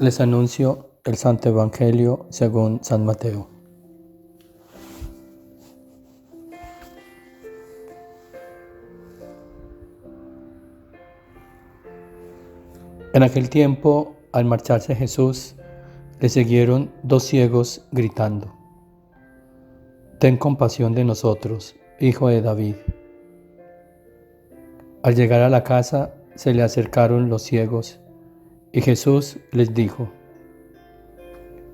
Les anuncio el Santo Evangelio según San Mateo. En aquel tiempo, al marcharse Jesús, le siguieron dos ciegos gritando: «Ten compasión de nosotros, hijo de David». Al llegar a la casa, se le acercaron los ciegos, y Jesús les dijo: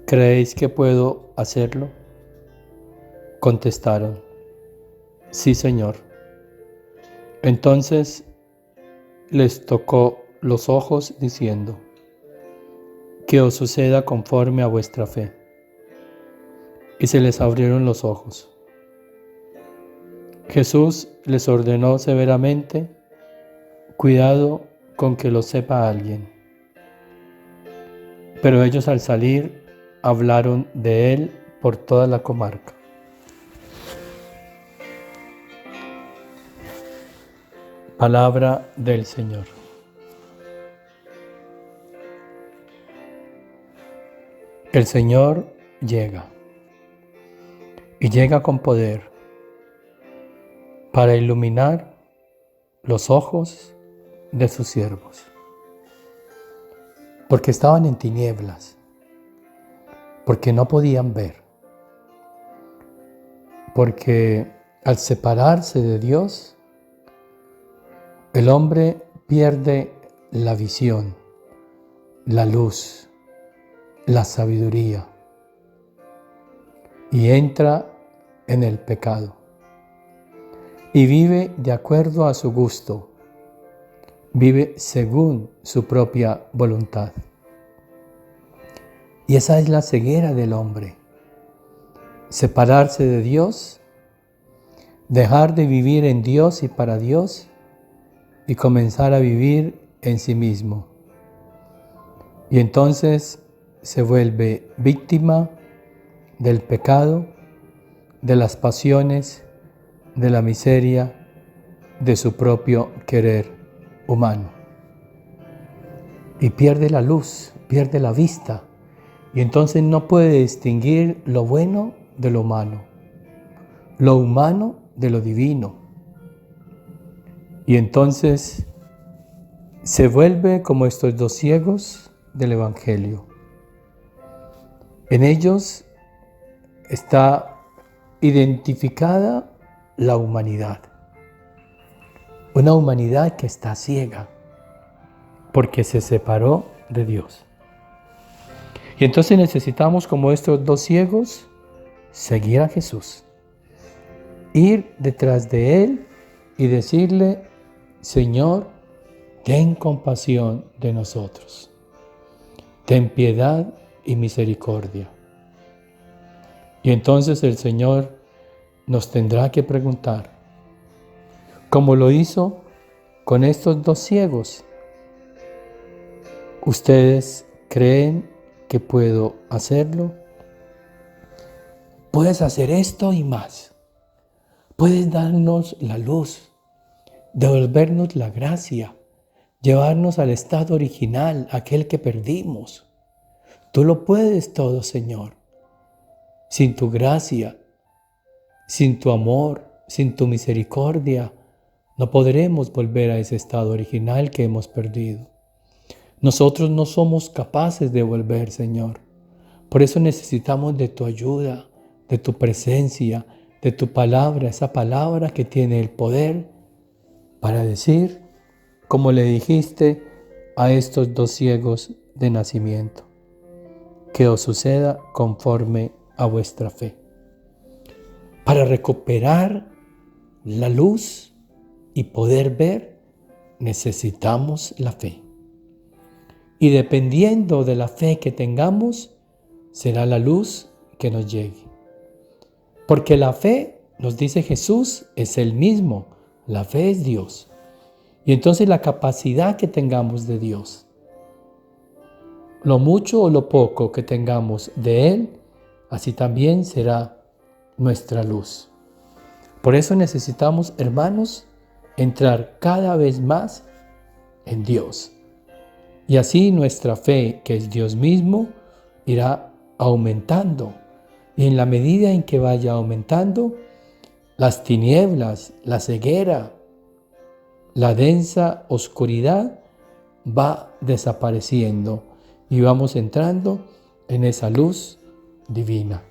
«¿Creéis que puedo hacerlo?». Contestaron: «Sí, Señor». Entonces les tocó los ojos diciendo: «Que os suceda conforme a vuestra fe». Y se les abrieron los ojos. Jesús les ordenó severamente: «Cuidado con que lo sepa alguien». Pero ellos, al salir, hablaron de él por toda la comarca. Palabra del Señor. El Señor llega, y llega con poder, para iluminar los ojos de sus siervos, porque estaban en tinieblas, porque no podían ver, porque al separarse de Dios, el hombre pierde la visión, la luz, la sabiduría, y entra en el pecado, y vive de acuerdo a su gusto, vive según su propia voluntad. Y esa es la ceguera del hombre: separarse de Dios, dejar de vivir en Dios y para Dios, y comenzar a vivir en sí mismo. Y entonces se vuelve víctima del pecado, de las pasiones, de la miseria, de su propio querer humano. Y pierde la luz, pierde la vista, y entonces no puede distinguir lo bueno de lo humano de lo divino. Y entonces se vuelve como estos dos ciegos del Evangelio. En ellos está identificada la humanidad. Una humanidad que está ciega porque se separó de Dios. Y entonces necesitamos, como estos dos ciegos, seguir a Jesús, ir detrás de Él y decirle: «Señor, ten compasión de nosotros, ten piedad y misericordia». Y entonces el Señor nos tendrá que preguntar, como lo hizo con estos dos ciegos: ¿ustedes creen que puedo hacerlo? Puedes hacer esto y más. Puedes darnos la luz, devolvernos la gracia, llevarnos al estado original, aquel que perdimos. Tú lo puedes todo, Señor. Sin tu gracia, sin tu amor, sin tu misericordia, no podremos volver a ese estado original que hemos perdido. Nosotros no somos capaces de volver, Señor. Por eso necesitamos de tu ayuda, de tu presencia, de tu palabra, esa palabra que tiene el poder para decir, como le dijiste a estos dos ciegos de nacimiento: que os suceda conforme a vuestra fe. Para recuperar la luz y poder ver, necesitamos la fe. Y dependiendo de la fe que tengamos, será la luz que nos llegue. Porque la fe, nos dice Jesús, es el mismo. La fe es Dios. Y entonces la capacidad que tengamos de Dios, lo mucho o lo poco que tengamos de Él, así también será nuestra luz. Por eso necesitamos, hermanos, entrar cada vez más en Dios. Y así nuestra fe, que es Dios mismo, irá aumentando. Y en la medida en que vaya aumentando, las tinieblas, la ceguera, la densa oscuridad va desapareciendo y vamos entrando en esa luz divina,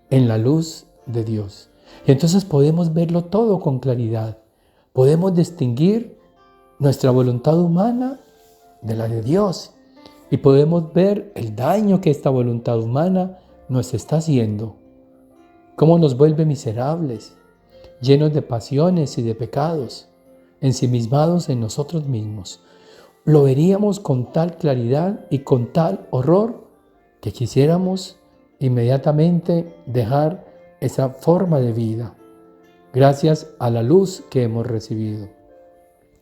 en la luz de Dios. Y entonces podemos verlo todo con claridad. Podemos distinguir nuestra voluntad humana de la de Dios y podemos ver el daño que esta voluntad humana nos está haciendo, cómo nos vuelve miserables, llenos de pasiones y de pecados, ensimismados en nosotros mismos. Lo veríamos con tal claridad y con tal horror que quisiéramos inmediatamente dejar esa forma de vida, gracias a la luz que hemos recibido.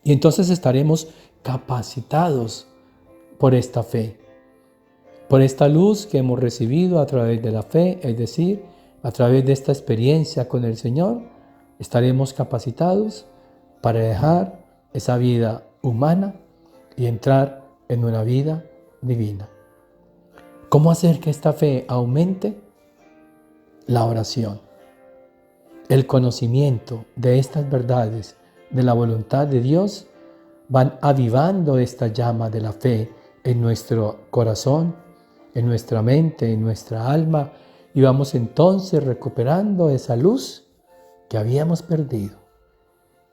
Y entonces estaremos capacitados por esta fe, por esta luz que hemos recibido a través de la fe, es decir, a través de esta experiencia con el Señor, estaremos capacitados para dejar esa vida humana y entrar en una vida divina. ¿Cómo hacer que esta fe aumente? La oración. El conocimiento de estas verdades de la voluntad de Dios van avivando esta llama de la fe en nuestro corazón, en nuestra mente, en nuestra alma, y vamos entonces recuperando esa luz que habíamos perdido.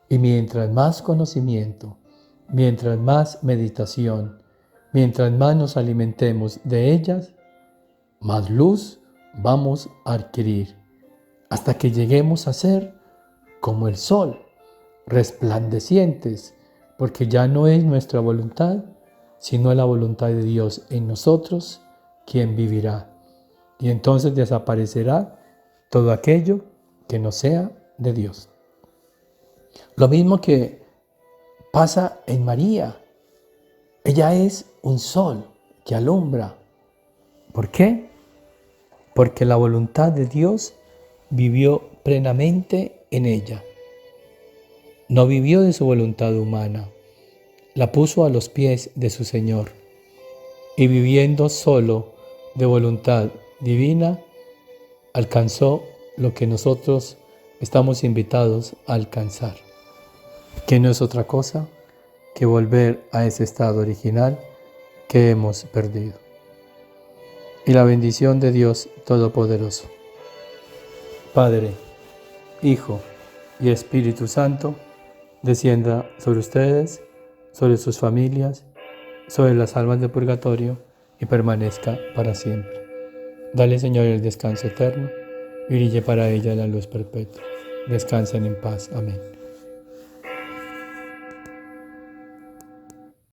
Y mientras más conocimiento, mientras más meditación, mientras más nos alimentemos de ellas, más luz vamos a adquirir, hasta que lleguemos a ser como el sol, resplandecientes, porque ya no es nuestra voluntad, sino la voluntad de Dios en nosotros, quien vivirá. Y entonces desaparecerá todo aquello que no sea de Dios. Lo mismo que pasa en María. Ella es un sol que alumbra. ¿Por qué? Porque la voluntad de Dios vivió plenamente en ella. No vivió de su voluntad humana, la puso a los pies de su Señor. Y viviendo solo de voluntad divina, alcanzó lo que nosotros estamos invitados a alcanzar, que no es otra cosa que volver a ese estado original que hemos perdido. Y la bendición de Dios Todopoderoso, Padre, Hijo y Espíritu Santo, descienda sobre ustedes, sobre sus familias, sobre las almas de purgatorio y permanezca para siempre. Dale, Señor, el descanso eterno y brille para ella la luz perpetua. Descansen en paz. Amén.